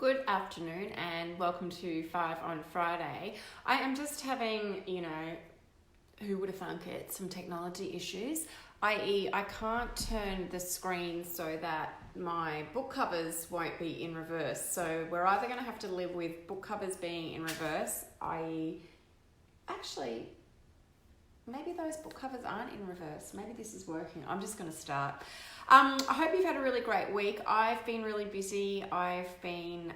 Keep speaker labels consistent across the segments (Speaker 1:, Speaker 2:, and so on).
Speaker 1: Good afternoon and welcome to 5 on Friday. I am just having, who would have thunk it, some technology issues, i.e. I can't turn the screen so that my book covers won't be in reverse. So we're either going to have to live with book covers being in reverse, i.e. actually, maybe those book covers aren't in reverse. Maybe this is working. I'm just going to start. I hope you've had a really great week. I've been really busy. I've been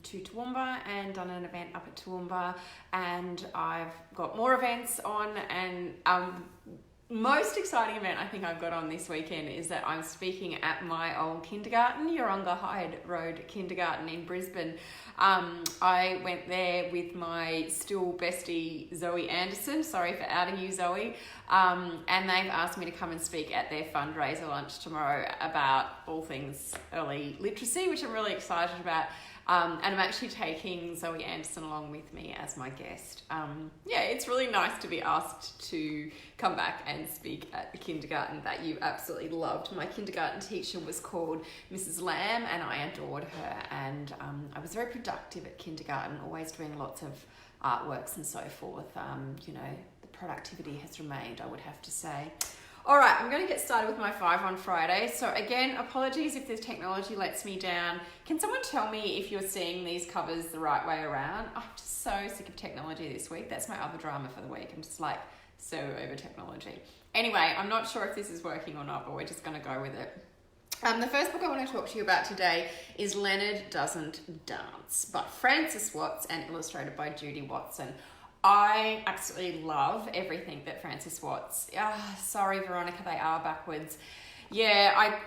Speaker 1: to Toowoomba and done an event up at Toowoomba, and I've got more events on, and most exciting event I think I've got on this weekend is that I'm speaking at my old kindergarten, Yeronga Hyde Road Kindergarten in Brisbane. I went there with my still bestie Zoe Anderson, sorry for outing you Zoe, and they've asked me to come and speak at their fundraiser lunch tomorrow about all things early literacy, which I'm really excited about. And I'm actually taking Zoe Anderson along with me as my guest. It's really nice to be asked to come back and speak at the kindergarten that you absolutely loved. My kindergarten teacher was called Mrs. Lamb, and I adored her. And I was very productive at kindergarten, always doing lots of artworks and so forth. The productivity has remained, I would have to say. All right, I'm going to get started with my 5 on Friday. So again, apologies if this technology lets me down. Can someone tell me if you're seeing these covers the right way around? I'm just so sick of technology this week. That's my other drama for the week. I'm just like so over technology. Anyway, I'm not sure if this is working or not, but we're just going to go with it. The first book I want to talk to you about today is Leonard Doesn't Dance by Frances Watts and illustrated by Judy Watson. I absolutely love everything that Frances Watts. Sorry, Veronica, they are backwards. Yeah,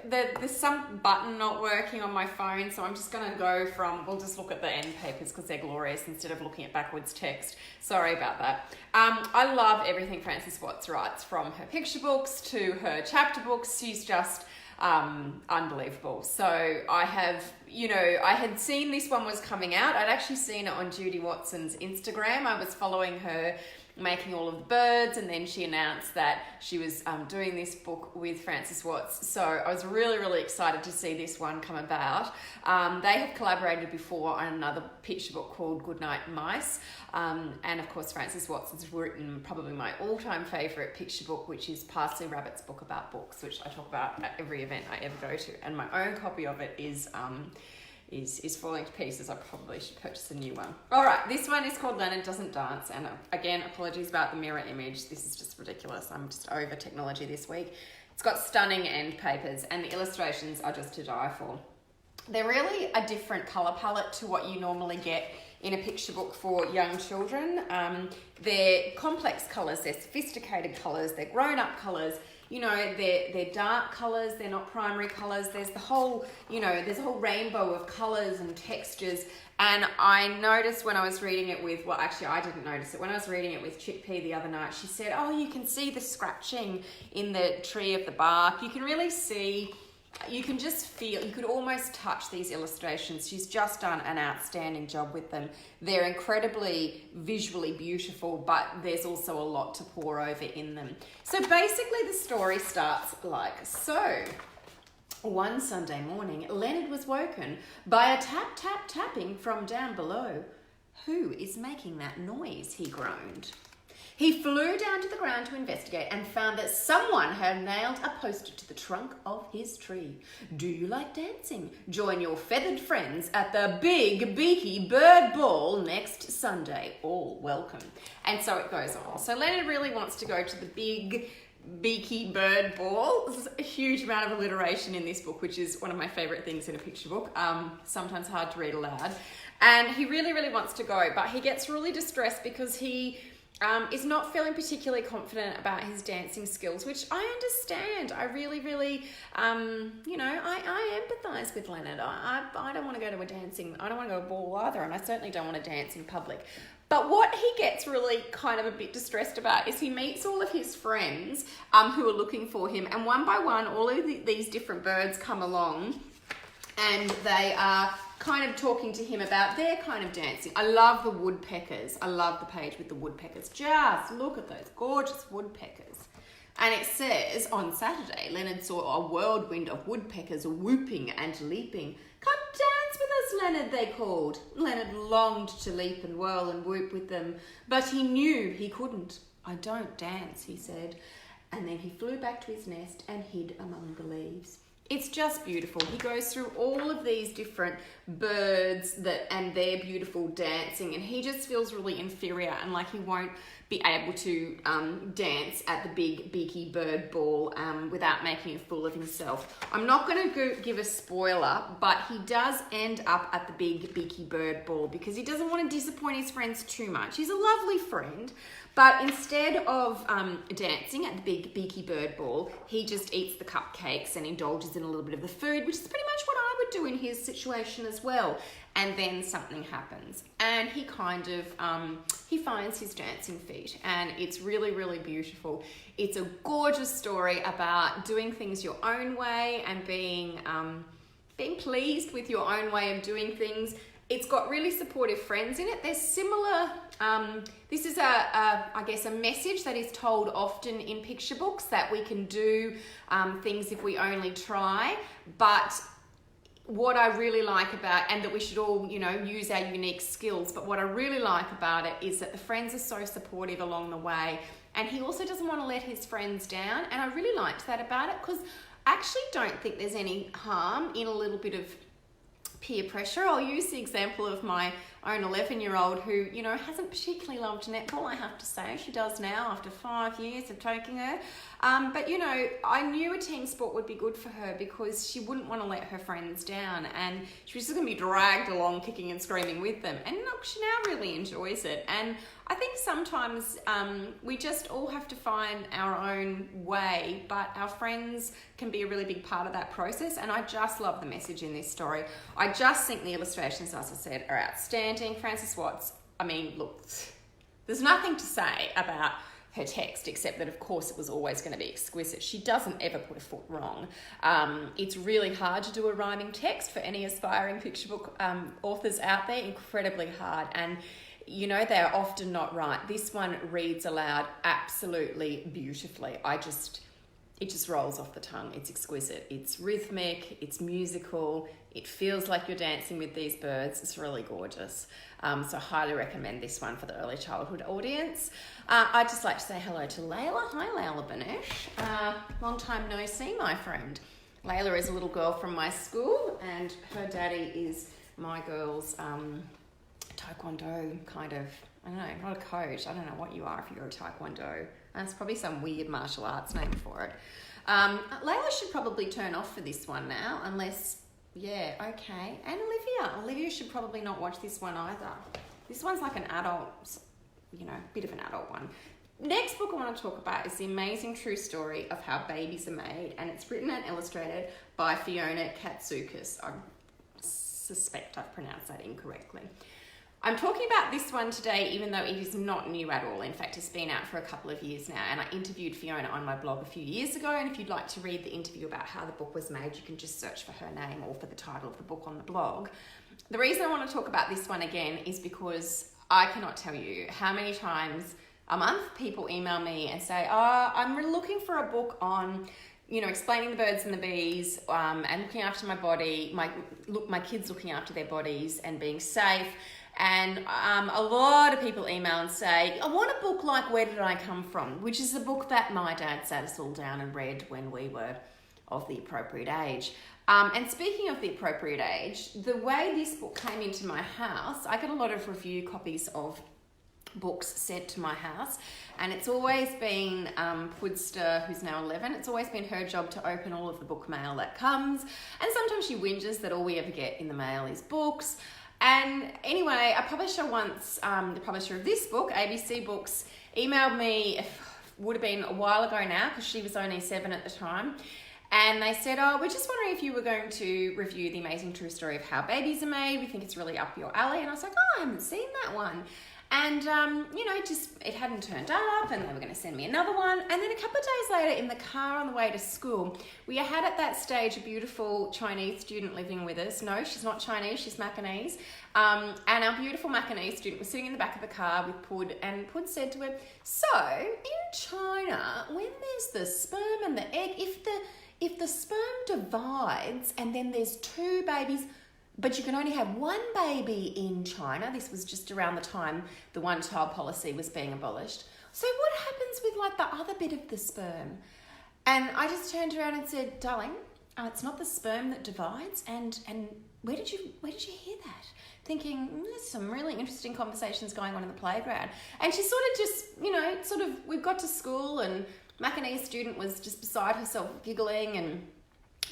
Speaker 1: there's some button not working on my phone, so I'm just going to go we'll just look at the end papers because they're glorious instead of looking at backwards text. Sorry about that. I love everything Frances Watts writes, from her picture books to her chapter books. She's just unbelievable. So I had seen this one was coming out. I'd actually seen it on Judy Watson's Instagram. I was following her making all of the birds, and then she announced that she was doing this book with Frances Watts. So I was really, really excited to see this one come about. They have collaborated before on another picture book called Goodnight Mice. And of course, Frances Watts has written probably my all-time favourite picture book, which is Parsley Rabbit's Book About Books, which I talk about at every event I ever go to. And my own copy of it is falling to pieces. I probably should purchase a new one. All right, this one is called Leonard Doesn't Dance, and again, apologies about the mirror image. This is just ridiculous. I'm just over technology this week. It's got stunning end papers, and the illustrations are just to die for. They're really a different colour palette to what you normally get in a picture book for young children. They're complex colours, they're sophisticated colours, they're grown-up colours. They're dark colours, they're not primary colours. There's a whole rainbow of colours and textures. And I noticed when I was reading it with, I didn't notice it. When I was reading it with Chickpea the other night, she said, you can see the scratching in the tree of the bark. You can really see, you can just feel, you could almost touch these illustrations. She's just done an outstanding job with them. They're incredibly visually beautiful, but there's also a lot to pore over in them. So basically the story starts like so. One Sunday morning, Leonard was woken by a tap, tap, tapping from down below. "Who is making that noise?" he groaned. He flew down to the ground to investigate and found that someone had nailed a poster to the trunk of his tree. "Do you like dancing? Join your feathered friends at the Big Beaky Bird Ball next Sunday. All welcome." And so it goes on. So Leonard really wants to go to the Big Beaky Bird Ball. There's a huge amount of alliteration in this book, which is one of my favourite things in a picture book. Sometimes hard to read aloud. And he really, really wants to go, but he gets really distressed because he is not feeling particularly confident about his dancing skills, which I understand. I really, really, I empathise with Leonard. I don't want to go to I don't want to go to a ball either, and I certainly don't want to dance in public. But what he gets really kind of a bit distressed about is he meets all of his friends who are looking for him, and one by one, all of these different birds come along, and they are kind of talking to him about their kind of dancing. I love the woodpeckers. I love the page with the woodpeckers. Just look at those gorgeous woodpeckers. And it says, on Saturday, Leonard saw a whirlwind of woodpeckers whooping and leaping. "Come dance with us, Leonard, they called. Leonard longed to leap and whirl and whoop with them, but he knew he couldn't. I don't dance, he said. And then he flew back to his nest and hid among the leaves. It's just beautiful. He goes through all of these different birds and their beautiful dancing, and he just feels really inferior and like he won't be able to dance at the big beaky bird ball without making a fool of himself. I'm not going to give a spoiler, but he does end up at the big beaky bird ball because he doesn't want to disappoint his friends too much. He's a lovely friend, but instead of dancing at the big beaky bird ball, he just eats the cupcakes and indulges in a little bit of the food, which is pretty much what I would do in his situation as well. And then something happens, and he kind of he finds his dancing feet, and it's really, really beautiful. It's a gorgeous story about doing things your own way and being pleased with your own way of doing things. It's got really supportive friends in it. There's similar. This is I guess a message that is told often in picture books, that we can do things if we only try, but what I really like about, and that we should all, use our unique skills, but what I really like about it is that the friends are so supportive along the way, and he also doesn't want to let his friends down, and I really liked that about it, because I actually don't think there's any harm in a little bit of peer pressure. I'll use the example of my own 11-year-old who, hasn't particularly loved netball, I have to say. She does now after 5 years of taking her. But, I knew a team sport would be good for her because she wouldn't want to let her friends down, and she was just going to be dragged along kicking and screaming with them. And look, she now really enjoys it. And I think sometimes we just all have to find our own way, but our friends can be a really big part of that process. And I just love the message in this story. I just think the illustrations, as I said, are outstanding. Frances Watts, look, there's nothing to say about her text except that, of course, it was always going to be exquisite. She doesn't ever put a foot wrong. It's really hard to do a rhyming text for any aspiring picture book authors out there, incredibly hard. And they're often not right. This one reads aloud absolutely beautifully. It just rolls off the tongue. It's exquisite. It's rhythmic. It's musical. It feels like you're dancing with these birds. It's really gorgeous. So I highly recommend this one for the early childhood audience. I'd just like to say hello to Layla. Hi, Layla Banesh. Long time no see, my friend. Layla is a little girl from my school, and her daddy is my girl's Taekwondo kind of, I don't know, not a coach. I don't know what you are if you're a Taekwondo. That's probably some weird martial arts name for it. Layla should probably turn off for this one now, unless, okay. And Olivia should probably not watch this one either. This one's like an adult, bit of an adult one. Next book I want to talk about is The Amazing True Story of How Babies Are Made, and it's written and illustrated by Fiona Katsoukas. I suspect I've pronounced that incorrectly. I'm talking about this one today, even though it is not new at all. In fact, it's been out for a couple of years now, and I interviewed Fiona on my blog a few years ago, and if you'd like to read the interview about how the book was made, you can just search for her name or for the title of the book on the blog. The reason I want to talk about this one again is because I cannot tell you how many times a month people email me and say, I'm looking for a book on explaining the birds and the bees, and looking after my body, my kids looking after their bodies and being safe. And a lot of people email and say, I want a book like Where Did I Come From? Which is a book that my dad sat us all down and read when we were of the appropriate age. And speaking of the appropriate age, the way this book came into my house, I get a lot of review copies of books sent to my house, and it's always been Pudster, who's now 11, it's always been her job to open all of the book mail that comes, and sometimes she whinges that all we ever get in the mail is books. And anyway, a publisher once, the publisher of this book, ABC Books, emailed me, it would have been a while ago now because she was only 7 at the time, and they said, we're just wondering if you were going to review The Amazing True Story of How Babies Are Made. We think it's really up your alley. And I was like, I haven't seen that one. And, it hadn't turned up, and they were going to send me another one. And then a couple of days later, in the car on the way to school, we had at that stage a beautiful Chinese student living with us. No, she's not Chinese, she's Macanese. And our beautiful Macanese student was sitting in the back of the car with Pud, and Pud said to her, so, in China, when there's the sperm and the egg, if the sperm divides and then there's two babies, but you can only have one baby in China. This was just around the time the one-child policy was being abolished. So what happens with like the other bit of the sperm? And I just turned around and said, darling, it's not the sperm that divides. And where did you hear that? Thinking, there's some really interesting conversations going on in the playground. And she sort of just, we got to school and Macanese student was just beside herself giggling and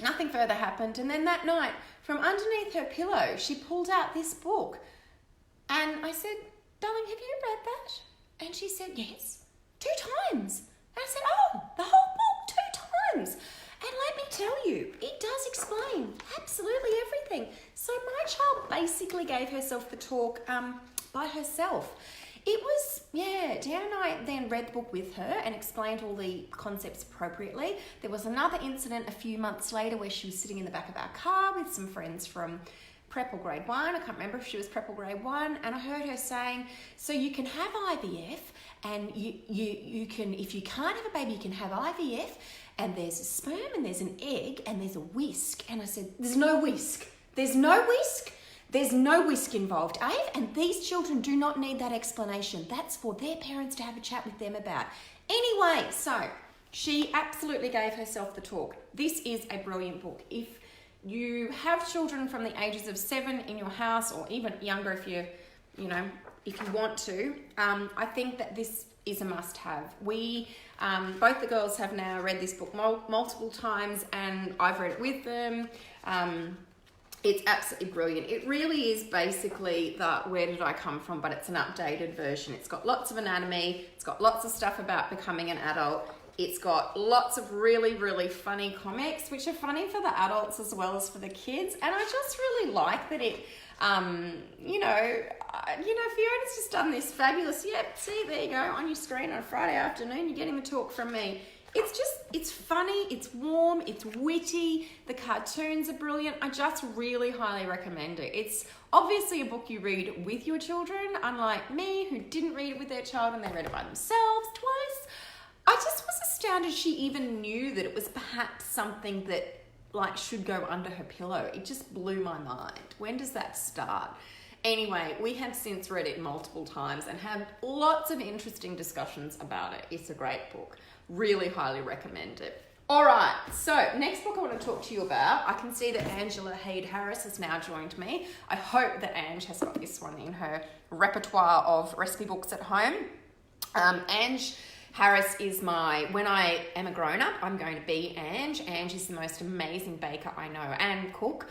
Speaker 1: nothing further happened. And then that night, from underneath her pillow, she pulled out this book. And I said, darling, have you read that? And she said, yes, 2 times. And I said, oh, the whole book 2 times. And let me tell you, it does explain absolutely everything. So my child basically gave herself the talk by herself. It was, Dan and I then read the book with her and explained all the concepts appropriately. There was another incident a few months later where she was sitting in the back of our car with some friends from prep or grade 1. I can't remember if she was prep or grade 1. And I heard her saying, so you can have IVF and you can, if you can't have a baby, you can have IVF and there's a sperm and there's an egg and there's a whisk. And I said, there's no whisk. There's no whisk. There's no whisk involved, Ave, and these children do not need that explanation. That's for their parents to have a chat with them about. Anyway, so she absolutely gave herself the talk. This is a brilliant book. If you have children from the ages of 7 in your house, or even younger if if you want to, I think that this is a must-have. We, both the girls have now read this book multiple times, and I've read it with them. It's absolutely brilliant. It really is basically the Where Did I Come From, but it's an updated version. It's got lots of anatomy. It's got lots of stuff about becoming an adult. It's got lots of really, really funny comics, which are funny for the adults as well as for the kids. And I just really like that it, Fiona's just done this fabulous, see, there you go, on your screen on a Friday afternoon, you're getting the talk from me. It's funny, it's warm, it's witty, the cartoons are brilliant. I just really highly recommend it. It's obviously a book you read with your children, unlike me, who didn't read it with their child and they read it by themselves twice. I just was astounded she even knew that it was perhaps something that should go under her pillow. It just blew my mind. When does that start? Anyway, we have since read it multiple times and had lots of interesting discussions about it. It's a great book. Really highly recommend it. All right, so next book I want to talk to you about. I can see that Angela Hayde Harris has now joined me. I hope that Ange has got this one in her repertoire of recipe books at home. Ange Harris is when I am a grown-up, I'm going to be Ange. Ange is the most amazing baker I know and cook.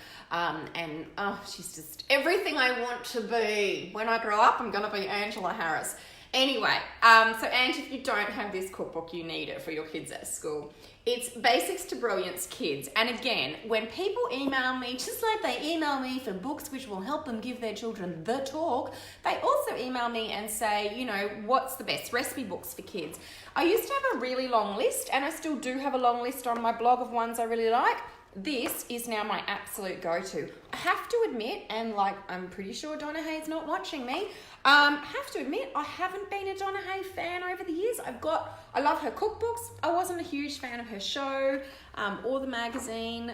Speaker 1: She's just everything I want to be. When I grow up, I'm going to be Angela Harris. Anyway, so Ange, if you don't have this cookbook, you need it for your kids at school. It's Basics to Brilliance Kids. And again, when people email me, just like they email me for books which will help them give their children the talk, they also email me and say, what's the best recipe books for kids? I used to have a really long list, and I still do have a long list on my blog of ones I really like. This is now my absolute go-to. I have to admit, and I'm pretty sure Donna Hay's not watching me, have to admit I haven't been a Donna Hay fan over the years. I love her cookbooks. I wasn't a huge fan of her show or the magazine,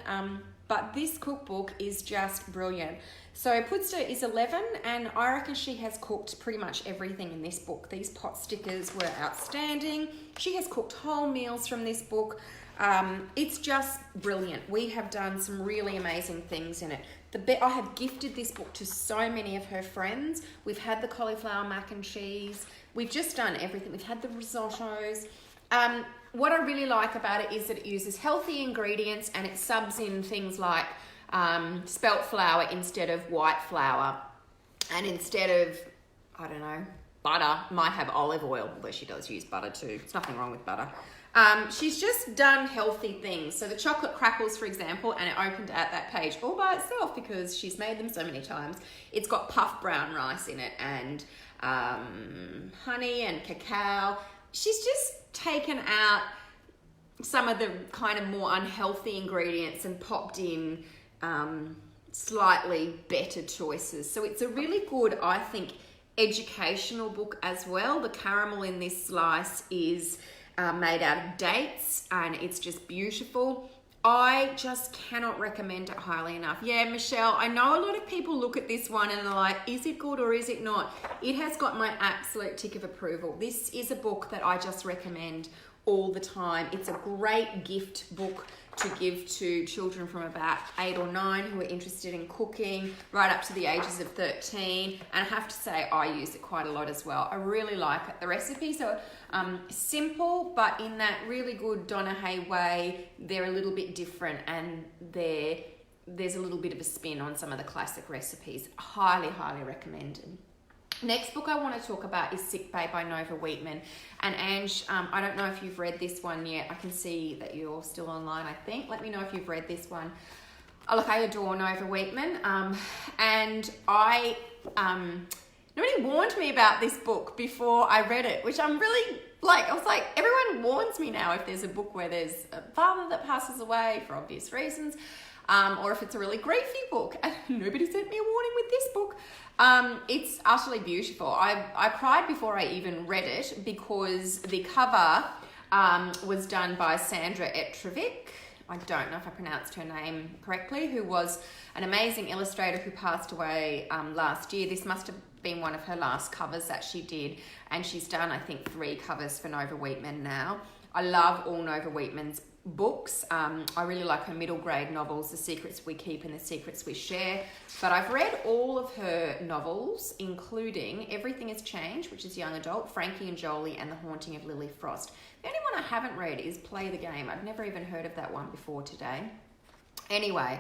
Speaker 1: but this cookbook is just brilliant. So Putzta is 11, and I reckon she has cooked pretty much everything in this book. These pot stickers were outstanding. She has cooked whole meals from this book. It's just brilliant. We have done some really amazing things in it. I have gifted this book to so many of her friends. We've had the cauliflower mac and cheese. We've just done everything. We've had the risottos. What I really like about it is that it uses healthy ingredients and it subs in things like spelt flour instead of white flour. And instead of, butter, might have olive oil, although she does use butter too. There's nothing wrong with butter. She's just done healthy things. So the chocolate crackles, for example, and it opened at that page all by itself because she's made them so many times. It's got puffed brown rice in it and honey and cacao. She's just taken out some of the kind of more unhealthy ingredients and popped in slightly better choices. So it's a really good, I think, educational book as well. The caramel in this slice is made out of dates and it's just beautiful. I just cannot recommend it highly enough. Yeah, Michelle, I know a lot of people look at this one and they're like, is it good or is it not? It has got my absolute tick of approval. This is a book that I just recommend all the time. It's a great gift book to give to children from about 8 or 9 who are interested in cooking, right up to the ages of 13. And I have to say, I use it quite a lot as well. I really like it. The recipes are simple, but in that really good Donna Hay way, they're a little bit different, and there's a little bit of a spin on some of the classic recipes. Highly, highly recommended. Next book I want to talk about is Sick Bay by Nova Wheatman. And Ange, I don't know if you've read this one yet. I can see that you're still online, I think. Let me know if you've read this one. Oh, look, I adore Nova Wheatman. And nobody warned me about this book before I read it, which I'm really I was like, everyone warns me now if there's a book where there's a father that passes away for obvious reasons, or if it's a really griefy book. And nobody sent me a warning with this book. It's utterly beautiful. I cried before I even read it because the cover was done by Sandra Etrovic. I don't know if I pronounced her name correctly, who was an amazing illustrator who passed away last year. This must have been one of her last covers that she did, and she's done, I think, 3 covers for Nova Wheatman now. I love all Nova Wheatman's books. I really like her middle grade novels, The Secrets We Keep and The Secrets We Share. But I've read all of her novels, including Everything Has Changed, which is young adult, Frankie and Jolie, and The Haunting of Lily Frost. The only one I haven't read is Play the Game. I've never even heard of that one before today. Anyway,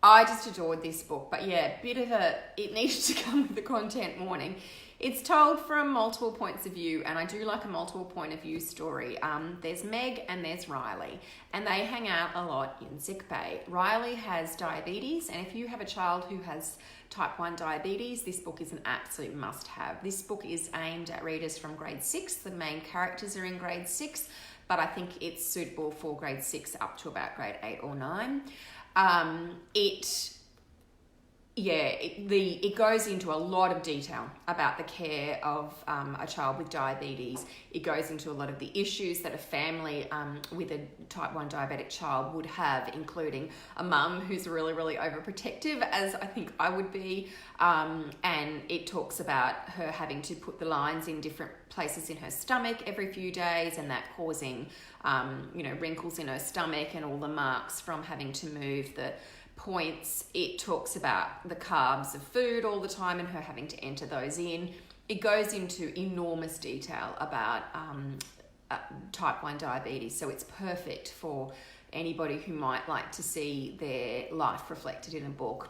Speaker 1: I just adored this book. But yeah, it needs to come with the content warning. It's told from multiple points of view, and I do like a multiple point of view story. There's Meg and there's Riley, and they hang out a lot in sick bay. Riley has diabetes, and if you have a child who has type 1 diabetes, this book is an absolute must-have. This book is aimed at readers from grade 6. The main characters are in grade 6, but I think it's suitable for grade 6 up to about grade 8 or 9. It goes into a lot of detail about the care of a child with diabetes. It goes into a lot of the issues that a family with a type 1 diabetic child would have, including a mum who's really, really overprotective, as I think I would be. And it talks about her having to put the lines in different places in her stomach every few days, and that causing, wrinkles in her stomach and all the marks from having to move the points. It talks about the carbs of food all the time and her having to enter those in. It goes into enormous detail about type 1 diabetes, so it's perfect for anybody who might like to see their life reflected in a book.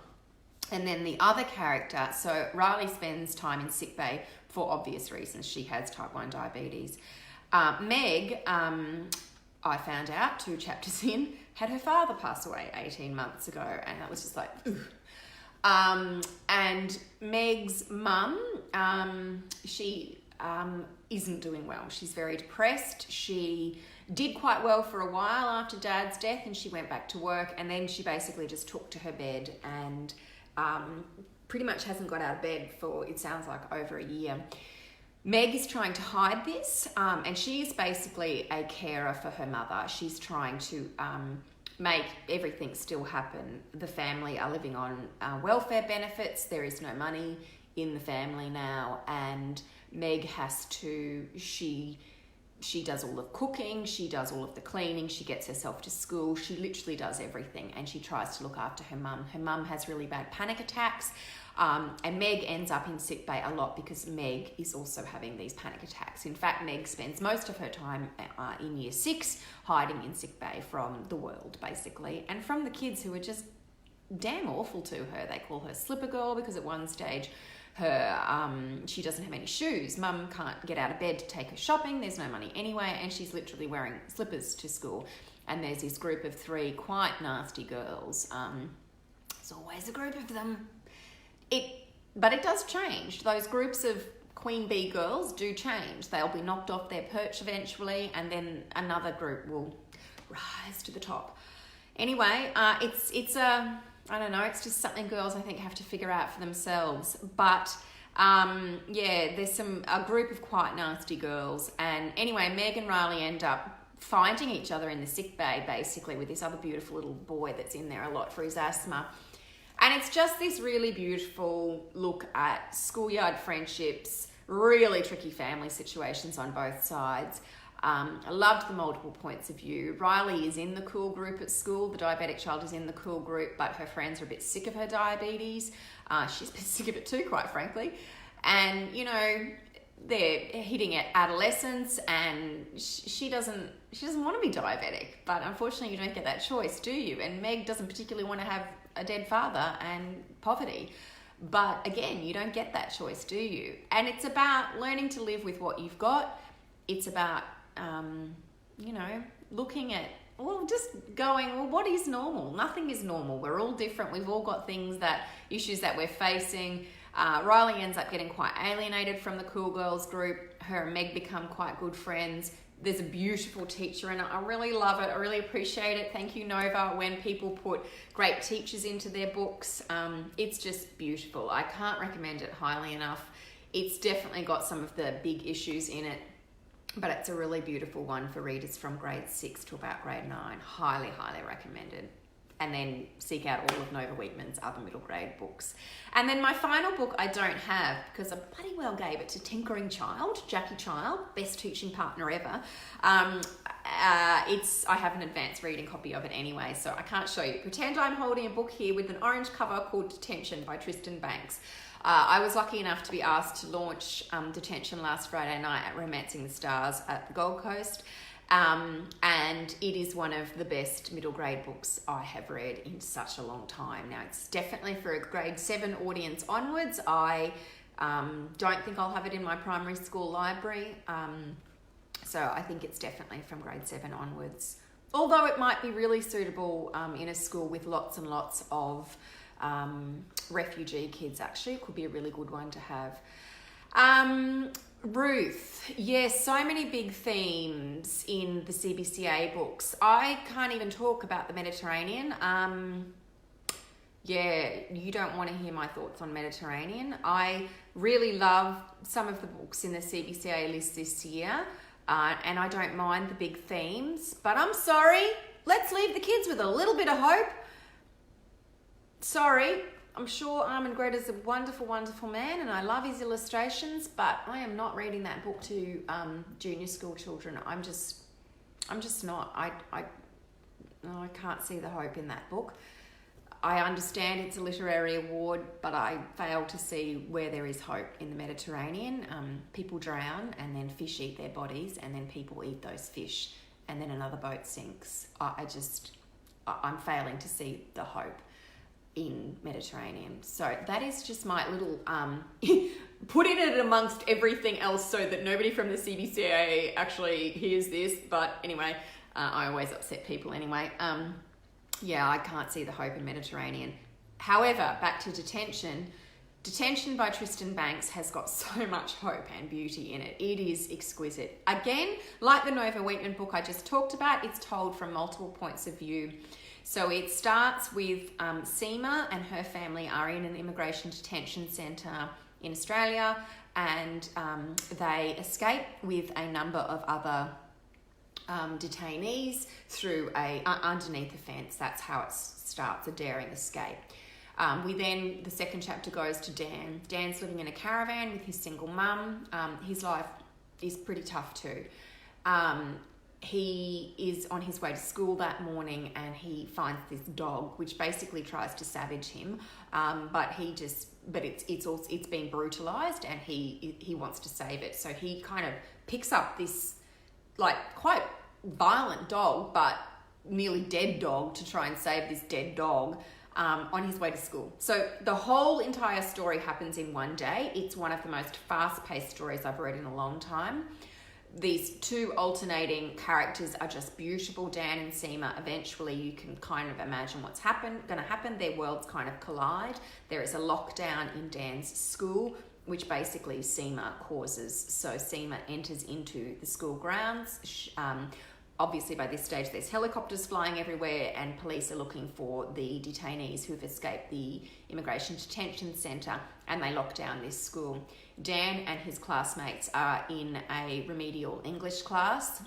Speaker 1: And then the other character, so Riley spends time in sick bay for obvious reasons. She has type 1 diabetes. Meg, I found out 2 chapters in, had her father pass away 18 months ago, and that was just like, ugh. And Meg's mum, she isn't doing well. She's very depressed. She did quite well for a while after Dad's death, and she went back to work, and then she basically just took to her bed and pretty much hasn't got out of bed for, it sounds like, over a year. Meg is trying to hide this, and she is basically a carer for her mother. She's trying to make everything still happen. The family are living on welfare benefits. There is no money in the family now, and Meg has to, she does all the cooking, she does all of the cleaning, she gets herself to school, she literally does everything, and she tries to look after her mum. Her mum has really bad panic attacks. And Meg ends up in sick bay a lot because Meg is also having these panic attacks. In fact, Meg spends most of her time in year 6 hiding in sick bay from the world, basically, and from the kids who are just damn awful to her. They call her Slipper Girl because at one stage she doesn't have any shoes. Mum can't get out of bed to take her shopping. There's no money anyway, and she's literally wearing slippers to school. And there's this group of 3 quite nasty girls. There's always a group of them. But it does change. Those groups of queen bee girls do change. They'll be knocked off their perch eventually, and then another group will rise to the top. Anyway, it's I don't know, it's just something girls I think have to figure out for themselves. But there's a group of quite nasty girls, and anyway, Meg and Riley end up finding each other in the sick bay, basically, with this other beautiful little boy that's in there a lot for his asthma. And it's just this really beautiful look at schoolyard friendships, really tricky family situations on both sides. I loved the multiple points of view. Riley is in the cool group at school. The diabetic child is in the cool group, but her friends are a bit sick of her diabetes. She's a bit sick of it too, quite frankly. And, you know, they're hitting at adolescence, and she doesn't want to be diabetic. But unfortunately, you don't get that choice, do you? And Meg doesn't particularly want to have a dead father and poverty. But again, you don't get that choice, do you? And it's about learning to live with what you've got. It's about, you know, looking at, well, just going, well, what is normal? Nothing is normal. We're all different. We've all got issues that we're facing. Riley ends up getting quite alienated from the Cool Girls group. Her and Meg become quite good friends. There's a beautiful teacher, and I really love it. I really appreciate it. Thank you, Nova, when people put great teachers into their books. It's just beautiful. I can't recommend it highly enough. It's definitely got some of the big issues in it, but it's a really beautiful one for readers from grade 6 to about grade 9. Highly, highly recommended. And then seek out all of Nova Wheatman's other middle grade books. And then my final book I don't have, because I bloody well gave it to Tinkering Child, Jackie Child, best teaching partner ever. I have an advanced reading copy of it anyway, so I can't show you. Pretend I'm holding a book here with an orange cover called Detention by Tristan Banks. I was lucky enough to be asked to launch Detention last Friday night at Romancing the Stars at the Gold Coast. And it is one of the best middle grade books I have read in such a long time. Now, it's definitely for a grade 7 audience onwards. I don't think I'll have it in my primary school library. So I think it's definitely from grade 7 onwards. Although it might be really suitable in a school with lots and lots of refugee kids, actually. It could be a really good one to have. Ruth, yes, so many big themes in the CBCA books. I can't even talk about the Mediterranean. You don't want to hear my thoughts on Mediterranean. I really love some of the books in the CBCA list this year, and I don't mind the big themes, but I'm sorry, let's leave the kids with a little bit of hope. Sorry. I'm sure Armand Greta's a wonderful, wonderful man, and I love his illustrations, but I am not reading that book to junior school children. I'm just not. I can't see the hope in that book. I understand it's a literary award, but I fail to see where there is hope in the Mediterranean. People drown, and then fish eat their bodies, and then people eat those fish, and then another boat sinks. I'm failing to see the hope in Mediterranean. So that is just my little putting it amongst everything else so that nobody from the CBCA actually hears this. But anyway, I always upset people anyway. I can't see the hope in Mediterranean. However, back to Detention. Detention by Tristan Banks has got so much hope and beauty in it. It is exquisite. Again, like the Nova Wheatman book I just talked about, it's told from multiple points of view. So it starts with Seema and her family are in an immigration detention centre in Australia, and they escape with a number of other detainees through underneath a fence. That's how it starts, a daring escape. The second chapter goes to Dan. Dan's living in a caravan with his single mum. His life is pretty tough too. He is on his way to school that morning, and he finds this dog which basically tries to savage him, but it's been brutalized, and he wants to save it. So he kind of picks up this like quite violent dog, but nearly dead dog, to try and save this dead dog on his way to school. So the whole entire story happens in one day. It's one of the most fast-paced stories I've read in a long time. These two alternating characters are just beautiful, Dan and Seema. Eventually, you can kind of imagine what's going to happen. Their worlds kind of collide. There is a lockdown in Dan's school, which basically Seema causes. So Seema enters into the school grounds. Obviously, by this stage, there's helicopters flying everywhere, and police are looking for the detainees who've escaped the immigration detention centre, and they lock down this school. Dan and his classmates are in a remedial English class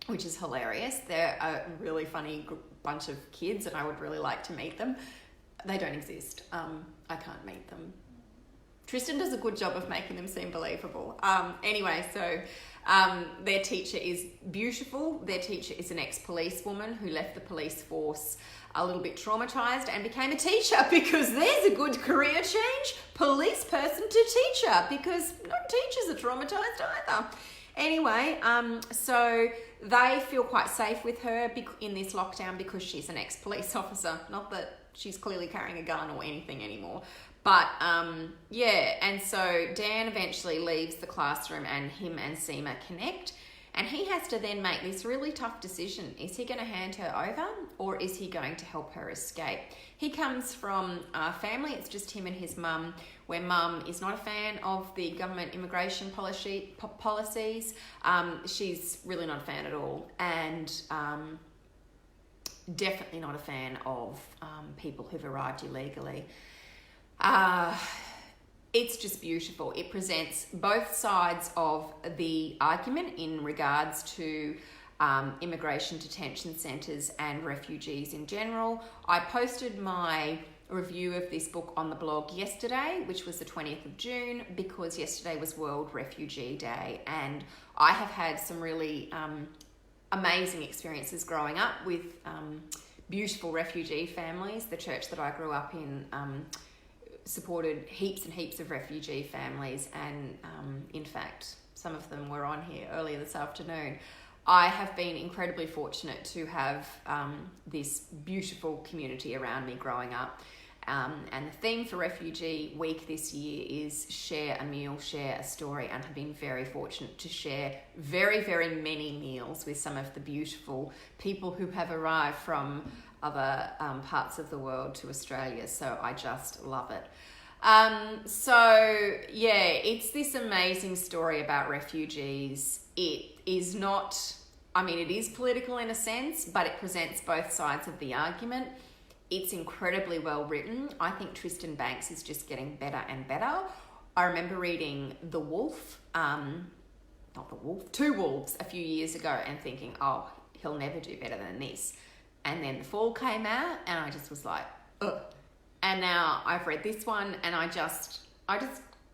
Speaker 1: which is hilarious. They're a really funny bunch of kids, and I would really like to meet them. They don't exist. I can't meet them. Tristan does a good job of making them seem believable. Anyway, so their teacher is beautiful. Their teacher is an ex-policewoman who left the police force a little bit traumatized and became a teacher, because there's a good career change. Police person to teacher, because no teachers are traumatized either. Anyway, so they feel quite safe with her in this lockdown because she's an ex-police officer. Not that she's clearly carrying a gun or anything anymore. But yeah, and so Dan eventually leaves the classroom and him and Seema connect. And he has to then make this really tough decision. Is he going to hand her over, or is he going to help her escape? He comes from a family, it's just him and his mum, where mum is not a fan of the government immigration policies. She's really not a fan at all. And definitely not a fan of people who've arrived illegally. It's just beautiful. It presents both sides of the argument in regards to immigration detention centres and refugees in general. I posted my review of this book on the blog yesterday, which was the 20th of June, because yesterday was World Refugee Day, and I have had some really amazing experiences growing up with beautiful refugee families. The church that I grew up in supported heaps and heaps of refugee families, and in fact some of them were on here earlier this afternoon. I have been incredibly fortunate to have this beautiful community around me growing up, and the theme for Refugee Week this year is share a meal, share a story, and I've been very fortunate to share very, very many meals with some of the beautiful people who have arrived from other parts of the world to Australia, so I just love it. So yeah, it's this amazing story about refugees. It is not, I mean, it is political in a sense, but it presents both sides of the argument. It's incredibly well written. I think Tristan Banks is just getting better and better. I remember reading The Wolf, Two Wolves a few years ago, and thinking, oh, he'll never do better than this. And then The Fall came out, and I just was like, ugh. And now I've read this one, and I just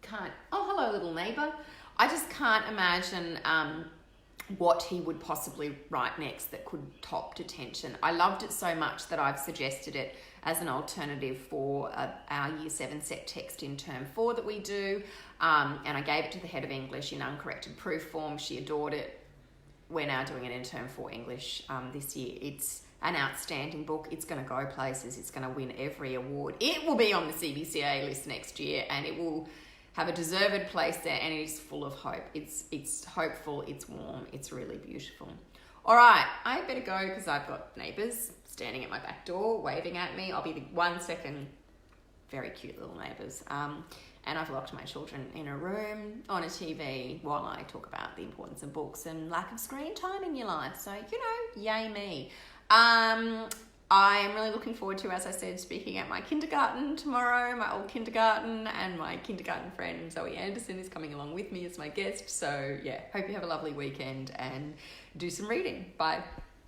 Speaker 1: can't, oh, hello, little neighbour. I just can't imagine what he would possibly write next that could top Detention. I loved it so much that I've suggested it as an alternative for our Year 7 set text in Term 4 that we do. And I gave it to the head of English in uncorrected proof form. She adored it. We're now doing it in Term 4 English this year. It's an outstanding book. It's going to go places. It's going to win every award. It will be on the CBCA list next year, and it will have a deserved place there, and it is full of hope. It's hopeful, it's warm, it's really beautiful. All right, I better go because I've got neighbours standing at my back door waving at me. I'll be 1 second. Very cute little neighbours. And I've locked my children in a room on a TV while I talk about the importance of books and lack of screen time in your life. So, yay me. I am really looking forward to, as I said, speaking at my kindergarten tomorrow, my old kindergarten, and my kindergarten friend Zoe Anderson is coming along with me as my guest. So yeah, hope you have a lovely weekend and do some reading. Bye.